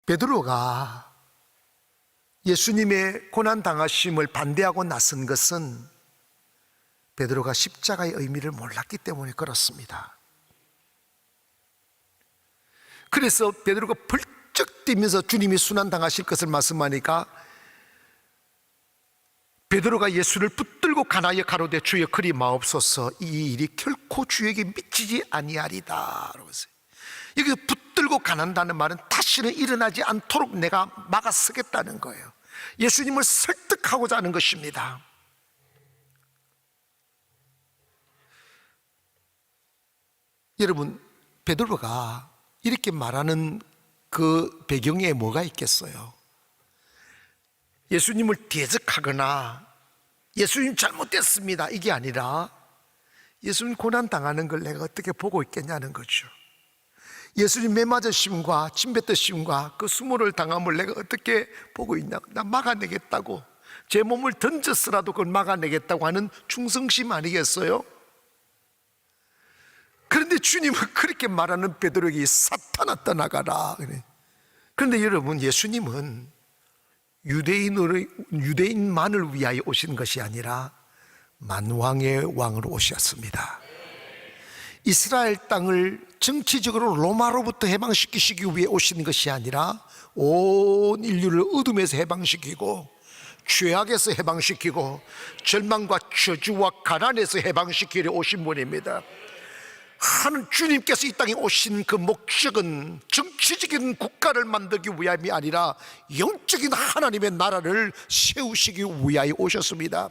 베드로가 예수님의 고난당하심을 반대하고 나선 것은 베드로가 십자가의 의미를 몰랐기 때문에 그렇습니다. 그래서 베드로가 벌쩍 뛰면서 주님이 순환당하실 것을 말씀하니까 베드로가 예수를 붙들고 가나여 가로되 주여 그리 마옵소서, 이 일이 결코 주에게 미치지 아니하리다. 여기 붙들고 가난다는 말은 다시는 일어나지 않도록 내가 막아서겠다는 거예요. 예수님을 설득하고자 하는 것입니다. 여러분, 베드로가 이렇게 말하는 그 배경에 뭐가 있겠어요? 예수님을 대적하거나 예수님 잘못됐습니다 이게 아니라 예수님 고난당하는 걸 내가 어떻게 보고 있겠냐는 거죠. 예수님 매 맞으심과 침뱉으심과 그 수모를 당함을 내가 어떻게 보고 있냐. 나 막아내겠다고, 제 몸을 던졌으라도 그걸 막아내겠다고 하는 충성심 아니겠어요? 그런데 주님은 그렇게 말하는 베드로에게 사탄아 떠나가라. 그런데 여러분, 예수님은 유대인만을 위하여 오신 것이 아니라 만왕의 왕으로 오셨습니다. 이스라엘 땅을 정치적으로 로마로부터 해방시키시기 위해 오신 것이 아니라 온 인류를 어둠에서 해방시키고 죄악에서 해방시키고 절망과 저주와 가난에서 해방시키려 오신 분입니다. 하는 주님께서 이 땅에 오신 그 목적은 정치적인 국가를 만들기 위함이 아니라 영적인 하나님의 나라를 세우시기 위하여 오셨습니다.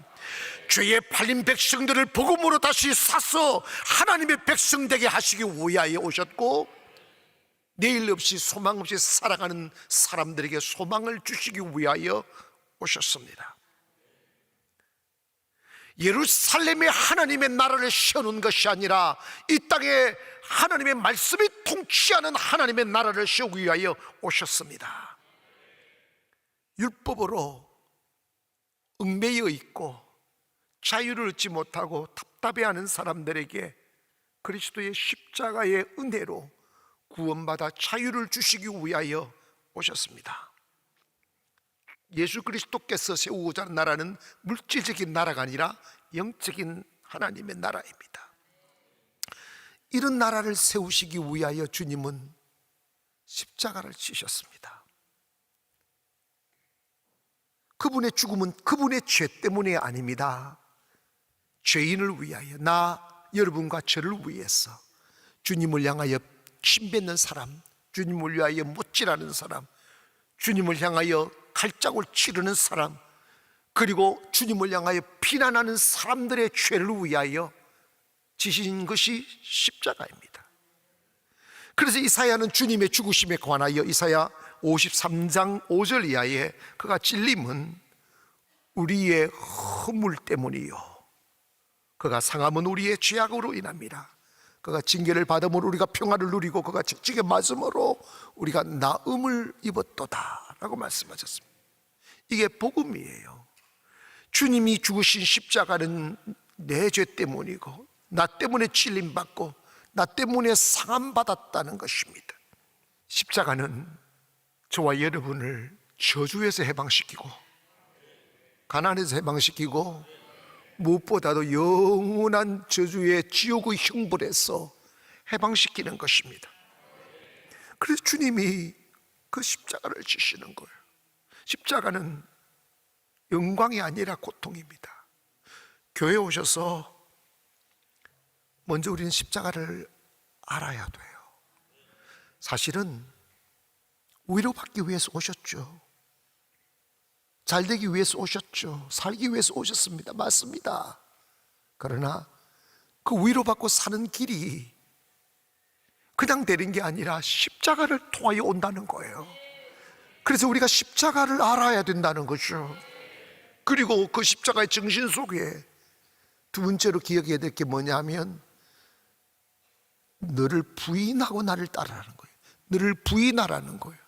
죄에 팔린 백성들을 복음으로 다시 사서 하나님의 백성 되게 하시기 위하여 오셨고, 내일 없이 소망 없이 살아가는 사람들에게 소망을 주시기 위하여 오셨습니다. 예루살렘에 하나님의 나라를 세우는 것이 아니라 이 땅에 하나님의 말씀이 통치하는 하나님의 나라를 세우기 위하여 오셨습니다. 율법으로 얽매여 있고 자유를 얻지 못하고 답답해하는 사람들에게 그리스도의 십자가의 은혜로 구원받아 자유를 주시기 위하여 오셨습니다. 예수 그리스도께서 세우고자 하는 나라는 물질적인 나라가 아니라 영적인 하나님의 나라입니다. 이런 나라를 세우시기 위하여 주님은 십자가를 지셨습니다. 그분의 죽음은 그분의 죄 때문이 아닙니다. 죄인을 위하여, 나 여러분과 저를 위해서 주님을 향하여 침뱉는 사람, 주님을 위하여 못질하는 사람, 주님을 향하여 칼짝을 치르는 사람, 그리고 주님을 향하여 비난하는 사람들의 죄를 위하여 지신 것이 십자가입니다. 그래서 이사야는 주님의 죽으심에 관하여 이사야 53장 5절 이하에 그가 찔림은 우리의 허물 때문이요 그가 상함은 우리의 죄악으로 인합니다. 그가 징계를 받음으로 우리가 평화를 누리고 그가 적직에 맞음으로 우리가 나음을 입었도다 라고 말씀하셨습니다. 이게 복음이에요. 주님이 죽으신 십자가는 내 죄 때문이고 나 때문에 찔림받고 나 때문에 상함받았다는 것입니다. 십자가는 저와 여러분을 저주에서 해방시키고 가난에서 해방시키고 무엇보다도 영원한 저주의 지옥의 형벌에서 해방시키는 것입니다. 그래서 주님이 그 십자가를 지시는 거예요. 십자가는 영광이 아니라 고통입니다. 교회에 오셔서 먼저 우리는 십자가를 알아야 돼요. 사실은 위로받기 위해서 오셨죠. 잘되기 위해서 오셨죠. 살기 위해서 오셨습니다. 맞습니다. 그러나 그 위로받고 사는 길이 그냥 되는 게 아니라 십자가를 통하여 온다는 거예요. 그래서 우리가 십자가를 알아야 된다는 거죠. 그리고 그 십자가의 정신 속에 두 번째로 기억해야 될 게 뭐냐면 너를 부인하고 나를 따르라는 거예요. 너를 부인하라는 거예요.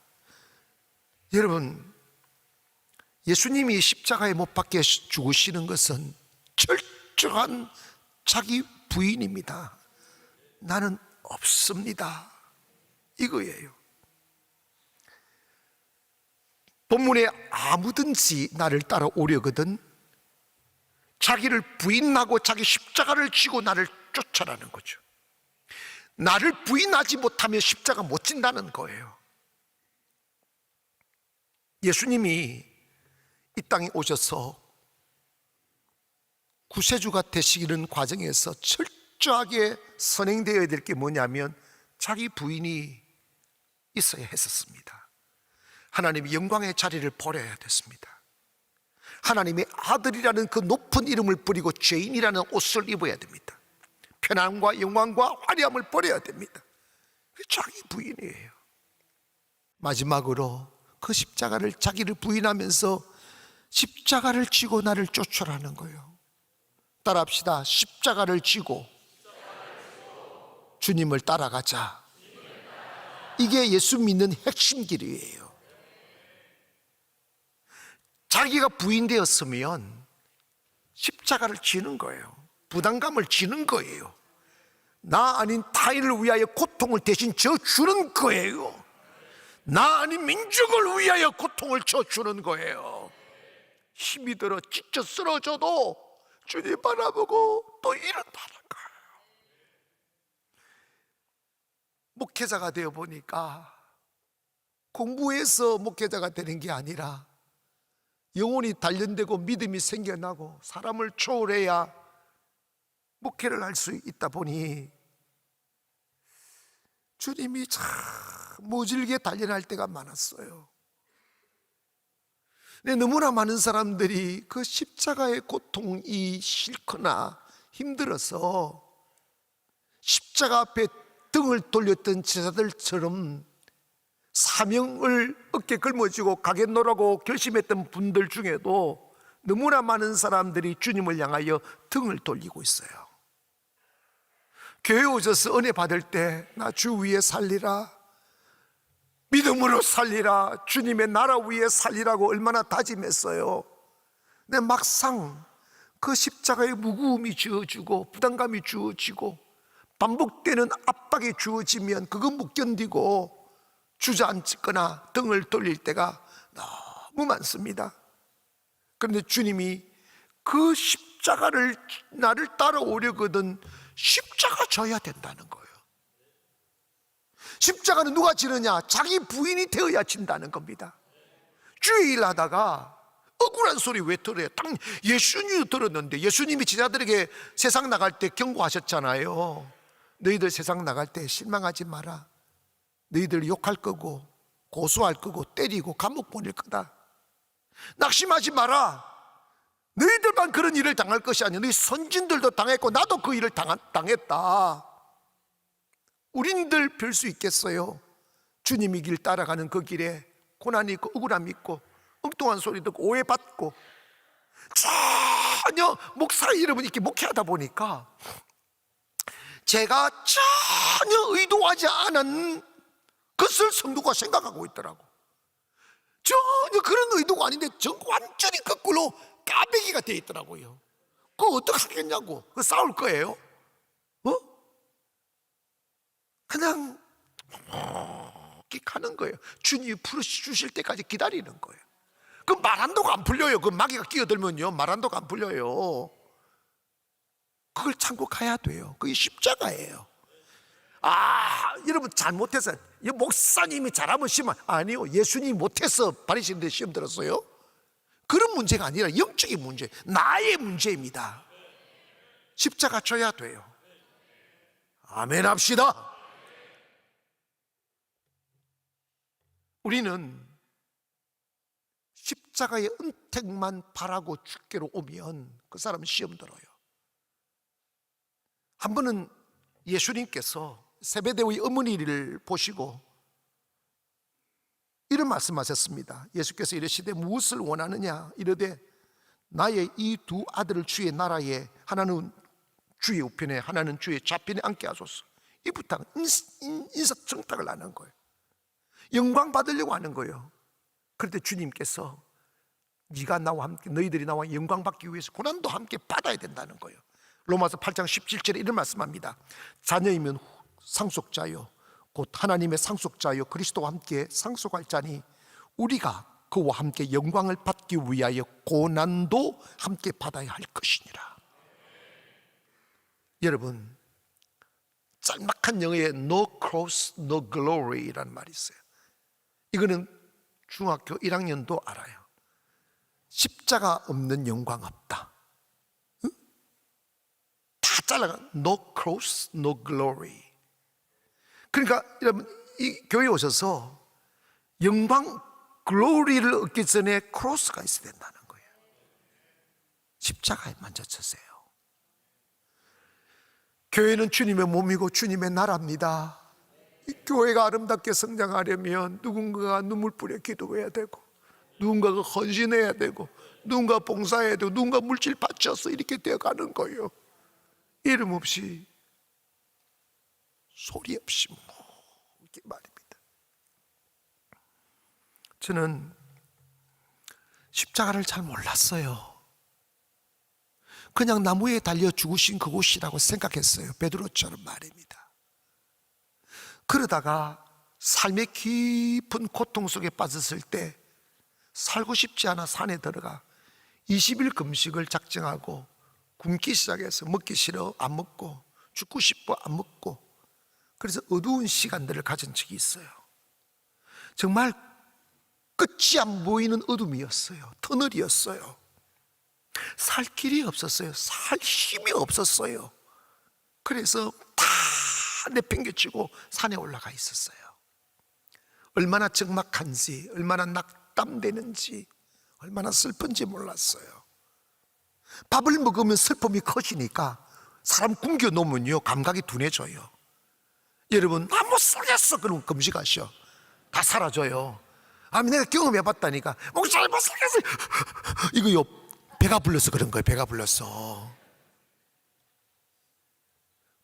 여러분, 예수님이 십자가에 못 박혀 죽으시는 것은 철저한 자기 부인입니다. 나는 없습니다, 이거예요. 본문에 아무든지 나를 따라오려거든 자기를 부인하고 자기 십자가를 지고 나를 쫓아라는 거죠. 나를 부인하지 못하면 십자가 못 진다는 거예요. 예수님이 이 땅에 오셔서 구세주가 되시는 과정에서 철저하게 선행되어야 될 게 뭐냐면 자기 부인이 있어야 했었습니다. 하나님이 영광의 자리를 버려야 됐습니다. 하나님의 아들이라는 그 높은 이름을 버리고 죄인이라는 옷을 입어야 됩니다. 편안과 영광과 화려함을 버려야 됩니다. 자기 부인이에요. 마지막으로 그 십자가를 자기를 부인하면서 십자가를 지고 나를 쫓아라는 거예요. 따라합시다. 십자가를 지고 주님을 따라가자. 이게 예수 믿는 핵심 길이에요. 자기가 부인되었으면 십자가를 지는 거예요. 부담감을 지는 거예요. 나 아닌 타인을 위하여 고통을 대신 져주는 거예요. 나 아닌 민족을 위하여 고통을 져주는 거예요. 힘이 들어 지쳐 쓰러져도 주님 바라보고 또 일어나는 거예요. 목회자가 되어 보니까 공부해서 목회자가 되는 게 아니라 영혼이 단련되고 믿음이 생겨나고 사람을 초월해야 목회를 할 수 있다 보니 주님이 참 모질게 단련할 때가 많았어요. 근데 너무나 많은 사람들이 그 십자가의 고통이 싫거나 힘들어서 십자가 앞에 등을 돌렸던 제자들처럼 사명을 어깨 걸머쥐고 가겠노라고 결심했던 분들 중에도 너무나 많은 사람들이 주님을 향하여 등을 돌리고 있어요. 교회 오셔서 은혜 받을 때 나 주 위에 살리라, 믿음으로 살리라, 주님의 나라 위에 살리라고 얼마나 다짐했어요. 근데 막상 그 십자가의 무거움이 주어지고 부담감이 주어지고 반복되는 압박이 주어지면 그거 못 견디고 주저앉거나 등을 돌릴 때가 너무 많습니다. 그런데 주님이 그 십자가를 나를 따라오려거든 십자가 져야 된다는 거예요. 십자가는 누가 지느냐? 자기 부인이 되어야 진다는 겁니다. 주일 하다가 억울한 소리 왜 들어요? 딱 예수님이 들었는데 예수님이 제자들에게 세상 나갈 때 경고하셨잖아요. 너희들 세상 나갈 때 실망하지 마라. 너희들 욕할 거고 고소할 거고 때리고 감옥 보낼 거다. 낙심하지 마라. 너희들만 그런 일을 당할 것이 아니야. 너희 선진들도 당했고 나도 그 일을 당했다. 우린들 별 수 있겠어요? 주님이 길 따라가는 그 길에 고난이 있고 억울함이 있고 엉뚱한 소리 듣고 오해받고 전혀 목사의 이름은 이렇게 목회하다 보니까 제가 전혀 의도하지 않은 것을 성도가 생각하고 있더라고. 전혀 그런 의도가 아닌데 완전히 거꾸로 까베기가 돼 있더라고요. 그거 어떡하겠냐고. 그거 싸울 거예요? 그냥 이렇게 가는 거예요. 주님이 풀어주실 때까지 기다리는 거예요. 그 말한도가 안 풀려요. 그 마귀가 끼어들면요 말한도가 안 풀려요. 그걸 참고 가야 돼요. 그게 십자가예요. 여러분 잘못해서 목사님이 잘하면 시험 아니요. 예수님이 못해서 바리새인들 시험 들었어요? 그런 문제가 아니라 영적인 문제, 나의 문제입니다. 십자가 져야 돼요. 아멘 합시다. 우리는 십자가의 은택만 바라고 주께로 오면 그 사람은 시험 들어요. 한 번은 예수님께서 세베대의 어머니를 보시고 이런 말씀하셨습니다. 예수께서 이르시되 무엇을 원하느냐 이르되 나의 이 두 아들을 주의 나라에 하나는 주의 우편에 하나는 주의 좌편에 앉게 하소서. 이 부탁 인사청탁을 하는 거예요. 영광 받으려고 하는 거예요. 그런데 주님께서 네가 나와 함께 너희들이 나와 영광 받기 위해서 고난도 함께 받아야 된다는 거예요. 로마서 8장 17절에 이런 말씀합니다. 자녀이면 상속자요 곧 하나님의 상속자요 그리스도와 함께 상속할 자니 우리가 그와 함께 영광을 받기 위하여 고난도 함께 받아야 할 것이니라. 여러분, 짤막한 영어에 No cross, no glory라는 말이 있어요. 이거는 중학교 1학년도 알아요. 십자가 없는 영광 없다. 응? 다 잘라가 No cross, no glory. 그러니까 여러분, 이 교회에 오셔서 영광, 글로리를 얻기 전에 크로스가 있어야 된다는 거예요. 십자가에 만져주세요. 교회는 주님의 몸이고 주님의 나라입니다. 이 교회가 아름답게 성장하려면 누군가가 눈물 뿌려 기도해야 되고, 누군가가 헌신해야 되고, 누군가 봉사해야 되고, 누군가 물질 바쳐서 이렇게 되어가는 거예요. 이름 없이, 소리 없이 이렇게 말입니다. 저는 십자가를 잘 몰랐어요. 그냥 나무에 달려 죽으신 그곳이라고 생각했어요. 베드로처럼 말입니다. 그러다가 삶의 깊은 고통 속에 빠졌을 때 살고 싶지 않아 산에 들어가 20일 금식을 작정하고 굶기 시작해서 먹기 싫어 안 먹고, 죽고 싶어 안 먹고, 그래서 어두운 시간들을 가진 적이 있어요. 정말 끝이 안 보이는 어둠이었어요. 터널이었어요. 살 길이 없었어요. 살 힘이 없었어요. 그래서 다 내팽개치고 산에 올라가 있었어요. 얼마나 적막한지, 얼마나 낙담되는지, 얼마나 슬픈지 몰랐어요. 밥을 먹으면 슬픔이 커지니까 사람 굶겨 놓으면요 감각이 둔해져요. 여러분, 나 못 살겠어 그러면 금식하셔. 다 사라져요. 내가 경험해 봤다니까. 목사님 못 살겠어요. 이거요, 배가 불러서 그런 거예요. 배가 불러서.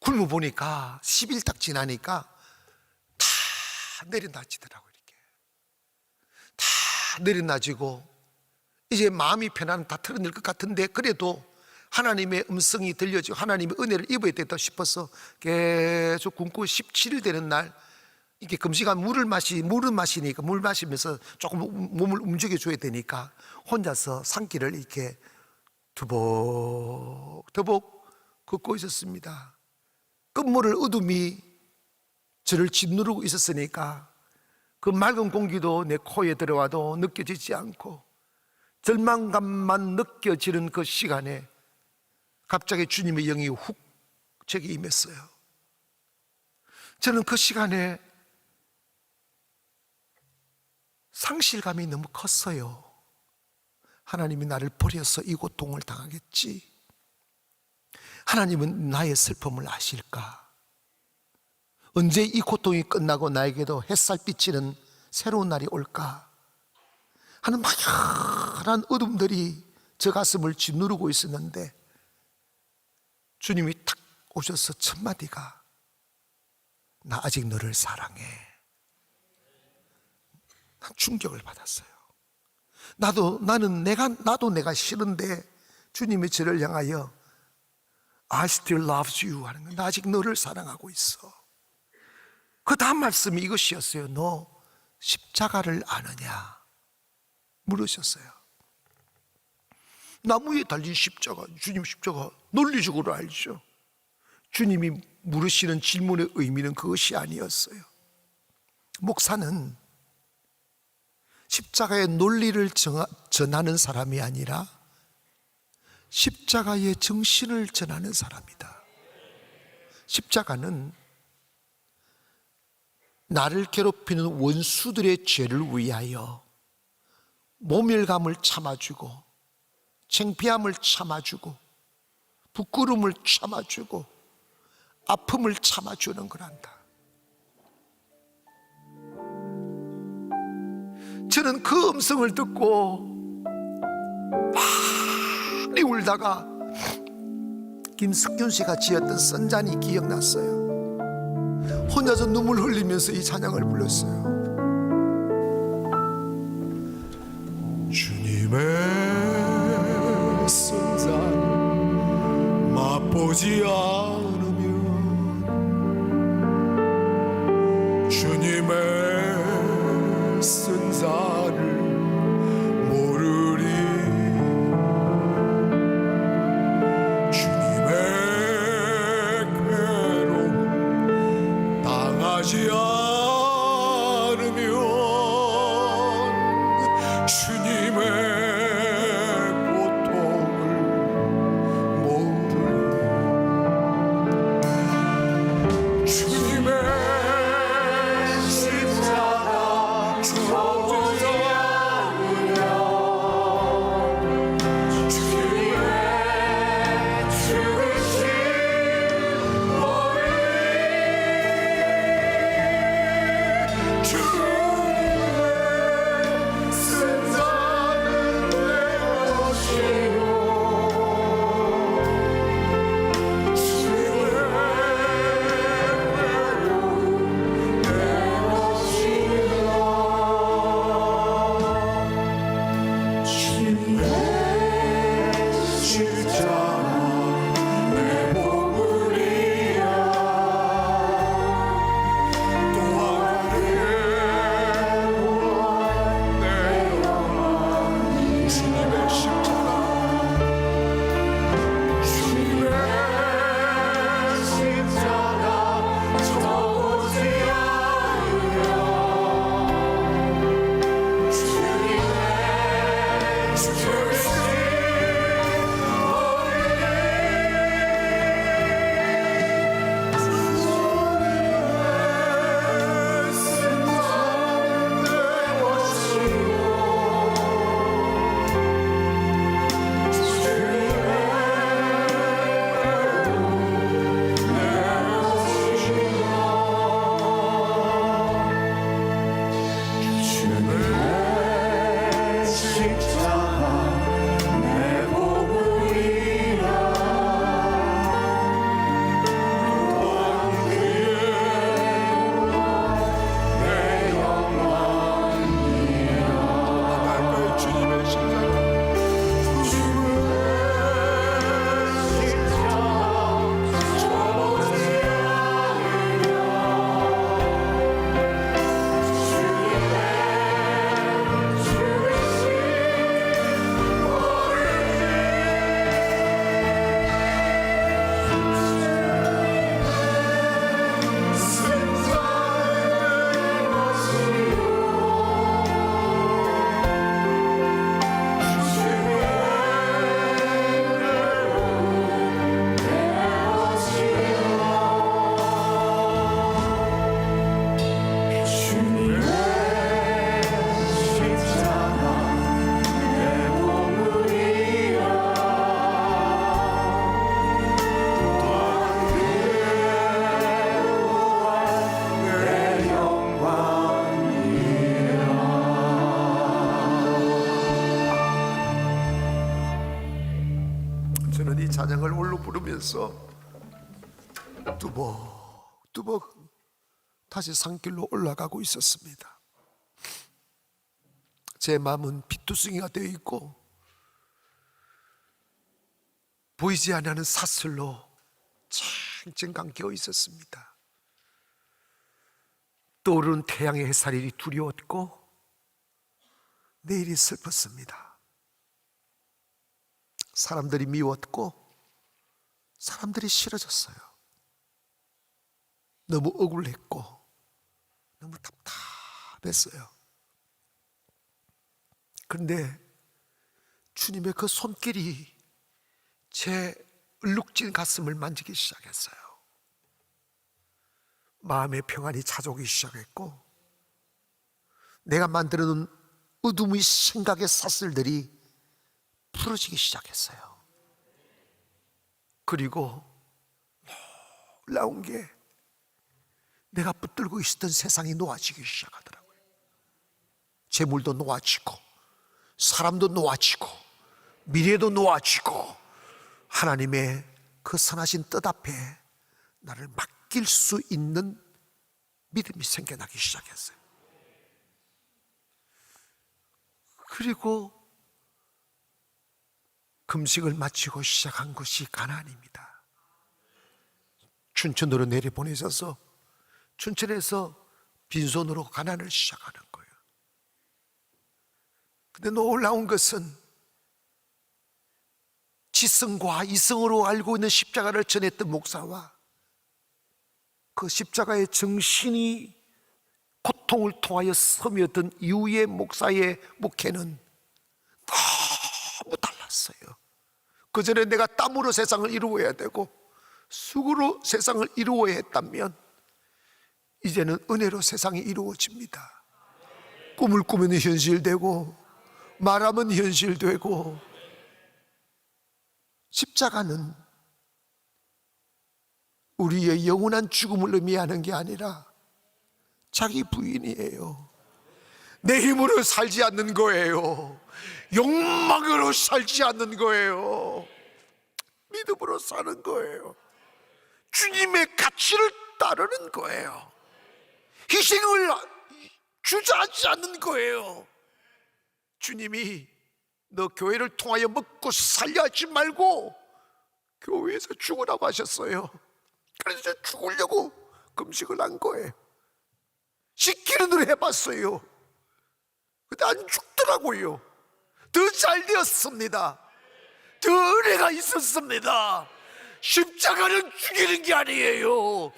굶어 보니까 10일 딱 지나니까 다 내려놔지더라고요. 이렇게 다 내려놔지고 이제 마음이 편안한 다 털어낼 것 같은데, 그래도 하나님의 음성이 들려지고 하나님의 은혜를 입어야 되겠다 싶어서 계속 굶고 17일 되는 날 이렇게 금식한 물을 마시니까 물 마시면서 조금 몸을 움직여줘야 되니까 혼자서 산길을 이렇게 더벅더벅 걷고 있었습니다. 끝모를 어둠이 저를 짓누르고 있었으니까 그 맑은 공기도 내 코에 들어와도 느껴지지 않고 절망감만 느껴지는 그 시간에 갑자기 주님의 영이 훅 제게 임했어요. 저는 그 시간에 상실감이 너무 컸어요. 하나님이 나를 버려서 이 고통을 당하겠지? 하나님은 나의 슬픔을 아실까? 언제 이 고통이 끝나고 나에게도 햇살 비치는 새로운 날이 올까? 하는 막연한 어둠들이 저 가슴을 짓누르고 있었는데 주님이 탁 오셔서 첫 마디가 나 아직 너를 사랑해. 난 충격을 받았어요. 나도 내가 싫은데 주님이 저를 향하여 I still love you 하는 거야. 나 아직 너를 사랑하고 있어. 그 다음 말씀이 이것이었어요. 너 십자가를 아느냐 물으셨어요. 나무에 달린 십자가, 주님 십자가 논리적으로 알죠. 주님이 물으시는 질문의 의미는 그것이 아니었어요. 목사는 십자가의 논리를 전하는 사람이 아니라 십자가의 정신을 전하는 사람이다. 십자가는 나를 괴롭히는 원수들의 죄를 위하여 모멸감을 참아주고 창피함을 참아주고 부끄러움을 참아주고 아픔을 참아주는 거란다. 저는 그 음성을 듣고 많이 울다가 김석균 씨가 지었던 선잔이 기억났어요. 혼자서 눈물 흘리면서 이 찬양을 불렀어요. 주님의 선잔 맛보지 않으면 주님의 선잔을 찬양을 홀로 부르면서 뚜벅뚜벅 다시 산길로 올라가고 있었습니다. 제 마음은 피투성이가 되어 있고 보이지 않는 사슬로 쨍쨍 감겨 있었습니다. 떠오르는 태양의 햇살이 두려웠고 내일이 슬펐습니다. 사람들이 미웠고 사람들이 싫어졌어요. 너무 억울했고 너무 답답했어요. 그런데 주님의 그 손길이 제 얼룩진 가슴을 만지기 시작했어요. 마음의 평안이 찾아오기 시작했고 내가 만들어 놓은 어둠의 생각의 사슬들이 풀어지기 시작했어요. 그리고 놀라운 게 내가 붙들고 있었던 세상이 놓아지기 시작하더라고요. 재물도 놓아지고 사람도 놓아지고 미래도 놓아지고 하나님의 그 선하신 뜻 앞에 나를 맡길 수 있는 믿음이 생겨나기 시작했어요. 그리고 금식을 마치고 시작한 것이 가나안입니다. 춘천으로 내려보내셔서 춘천에서 빈손으로 가나안을 시작하는 거예요. 근데 놀라운 것은 지성과 이성으로 알고 있는 십자가를 전했던 목사와 그 십자가의 정신이 고통을 통하여 스며든 이후의 목사의 목회는 너무 달랐어요. 그전에 내가 땀으로 세상을 이루어야 되고 수고로 세상을 이루어야 했다면 이제는 은혜로 세상이 이루어집니다. 꿈을 꾸면 현실되고 말하면 현실되고 십자가는 우리의 영원한 죽음을 의미하는 게 아니라 자기 부인이에요. 내 힘으로 살지 않는 거예요. 욕망으로 살지 않는 거예요. 믿음으로 사는 거예요. 주님의 가치를 따르는 거예요. 희생을 주저하지 않는 거예요. 주님이 너 교회를 통하여 먹고 살려 하지 말고 교회에서 죽으라고 하셨어요. 그래서 죽으려고 금식을 한 거예요. 시키는 대로 해봤어요. 근데 안 죽더라고요. 더 잘 되었습니다. 더 은혜가 있었습니다. 십자가는 죽이는 게 아니에요.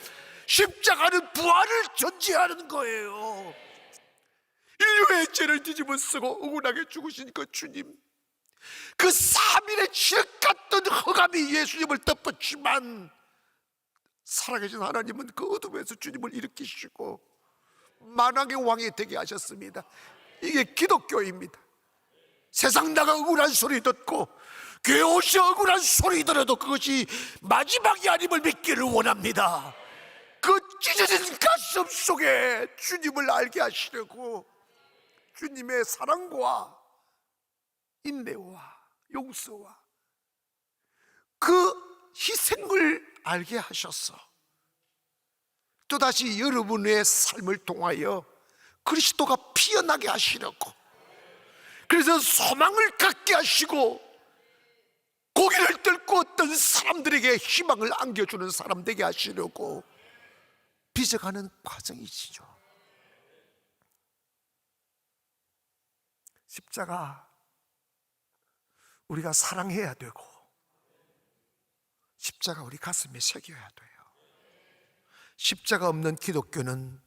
십자가는 부활을 전제하는 거예요. 인류의 죄를 뒤집어 쓰고 억울하게 죽으신 그 주님, 그 3일의 칠흑 같던 흑암이 예수님을 덮었지만 살아계신 하나님은 그 어둠에서 주님을 일으키시고 만왕의 왕이 되게 하셨습니다. 이게 기독교입니다. 세상 나가 억울한 소리 듣고 교회 오시 억울한 소리 들어도 그것이 마지막이 아님을 믿기를 원합니다. 그 찢어진 가슴 속에 주님을 알게 하시려고 주님의 사랑과 인내와 용서와 그 희생을 알게 하셔서 또다시 여러분의 삶을 통하여 그리스도가 피어나게 하시려고, 그래서 소망을 갖게 하시고 고개를 들고 어떤 사람들에게 희망을 안겨주는 사람 되게 하시려고 빚어가는 과정이시죠. 십자가 우리가 사랑해야 되고 십자가 우리 가슴에 새겨야 돼요. 십자가 없는 기독교는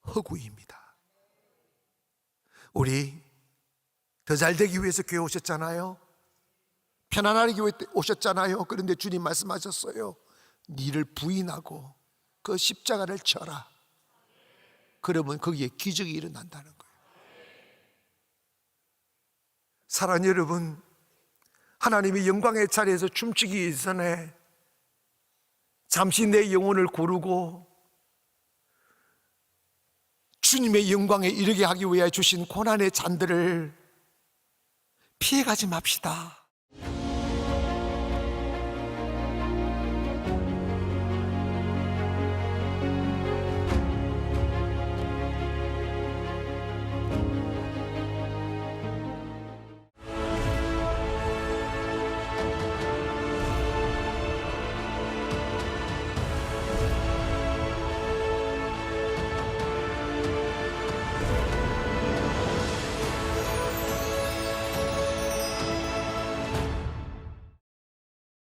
허구입니다. 우리 더 잘되기 위해서 교회 오셨잖아요. 편안하게 교회 오셨잖아요. 그런데 주님 말씀하셨어요. 니를 부인하고 그 십자가를 쳐라. 그러면 거기에 기적이 일어난다는 거예요. 사랑하는 여러분, 하나님이 영광의 자리에서 춤추기 전에 잠시 내 영혼을 고르고 주님의 영광에 이르게 하기 위해 주신 고난의 잔들을 피해가지 맙시다.